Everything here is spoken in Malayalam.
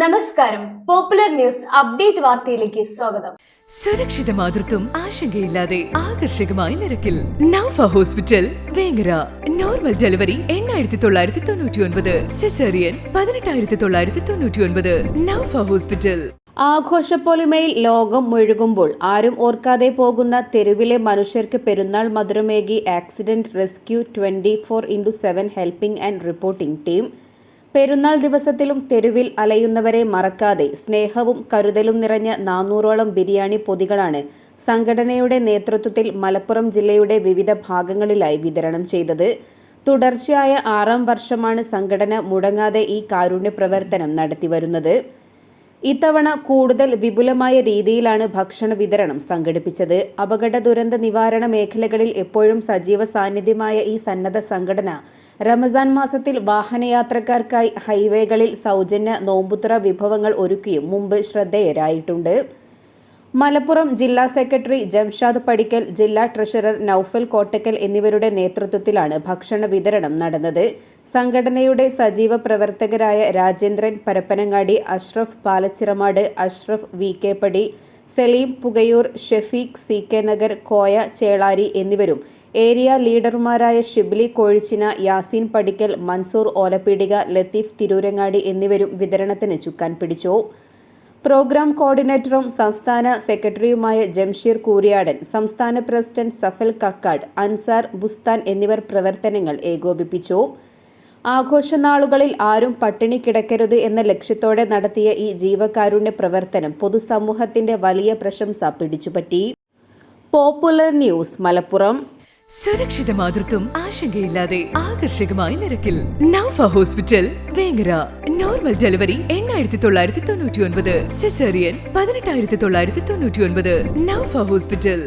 നമസ്കാരം. പോപ്പുലർ ന്യൂസ് അപ്ഡേറ്റ് വാർത്തയിലേക്ക് സ്വാഗതം. സുരക്ഷിത മാതൃത്വം ആശങ്കയില്ലാതെ ആകർഷകമായ നിരക്കിൽ Naufa hospital Vengara. Normal delivery 8999, caesarean 18999. Naufa hospital. ആഘോഷപ്പൊലിമയിൽ ലോകം മുഴുകുമ്പോൾ ആരും ഓർക്കാതെ പോകുന്ന തെരുവിലെ മനുഷ്യർക്ക് പെരുന്നാൾ മധുരമേകി accident rescue 24/7 helping and reporting team. പെരുന്നാൾ ദിവസത്തിലും തെരുവിൽ അലയുന്നവരെ മറക്കാതെ സ്നേഹവും കരുതലും നിറഞ്ഞ 400ഓളം ബിരിയാണി പൊതികളാണ് സംഘടനയുടെ നേതൃത്വത്തിൽ മലപ്പുറം ജില്ലയുടെ വിവിധ ഭാഗങ്ങളിലായി വിതരണം ചെയ്തത്. തുടർച്ചയായ 6ാം വർഷമാണ് സംഘടന മുടങ്ങാതെ ഈ കാരുണ്യ പ്രവർത്തനം നടത്തിവരുന്നത്. ഇത്തവണ കൂടുതൽ വിപുലമായ രീതിയിലാണ് ഭക്ഷണ വിതരണം സംഘടിപ്പിച്ചത്. അപകട ദുരന്ത നിവാരണ മേഖലകളിൽ എപ്പോഴും സജീവ സാന്നിധ്യമായ ഈ സന്നദ്ധ സംഘടന റമസാൻ മാസത്തിൽ വാഹനയാത്രക്കാർക്കായി ഹൈവേകളിൽ സൗജന്യ നോമ്പുതുറ വിഭവങ്ങൾ ഒരുക്കിയും മുമ്പ് ശ്രദ്ധേയരായിട്ടുണ്ട്. മലപ്പുറം ജില്ലാ സെക്രട്ടറി ജംഷാദ് പടിക്കൽ, ജില്ലാ ട്രഷറർ നൌഫൽ കോട്ടക്കൽ എന്നിവരുടെ നേതൃത്വത്തിലാണ് ഭക്ഷണ വിതരണം നടന്നത്. സംഘടനയുടെ സജീവ പ്രവർത്തകരായ രാജേന്ദ്രൻ പരപ്പനങ്ങാടി, അഷ്റഫ് പാലച്ചിറമാട്, അഷ്റഫ് വി.കെ. പടി, സലീം പുകയൂർ, ഷെഫീഖ് സി.കെ. നഗർ, കോയ ചേളാരി എന്നിവരും ഏരിയ ലീഡർമാരായ ഷിബ്ലി കോഴിച്ചിന, യാസീൻ പടിക്കൽ, മൻസൂർ ഓലപ്പീടിക, ലത്തീഫ് തിരൂരങ്ങാടി എന്നിവരും വിതരണത്തിന് ചുക്കാൻ പിടിച്ചു. പ്രോഗ്രാം കോർഡിനേറ്ററും സംസ്ഥാന സെക്രട്ടറിയുമായ ജംഷീർ കൂരിയാടൻ, സംസ്ഥാന പ്രസിഡന്റ് സഫൽ കക്കാട്, അൻസാർ ബുസ്താൻ എന്നിവർ പ്രവർത്തനങ്ങൾ ഏകോപിപ്പിച്ചു. ആഘോഷനാളുകളിൽ ആരും പട്ടിണി കിടക്കരുത് എന്ന ലക്ഷ്യത്തോടെ നടത്തിയ ഈ ജീവകാരുണ്യ പ്രവർത്തനം പൊതുസമൂഹത്തിന്റെ വലിയ പ്രശംസ പിടിച്ചുപറ്റി. Popular news Malappuram. സുരക്ഷിത മാതൃത്വം ആശങ്കയില്ലാതെ ആകർഷകമായ നിരക്കിൽ Naufa hospital Vengara. Normal delivery 8999, caesarean 18999. Naufa hospital.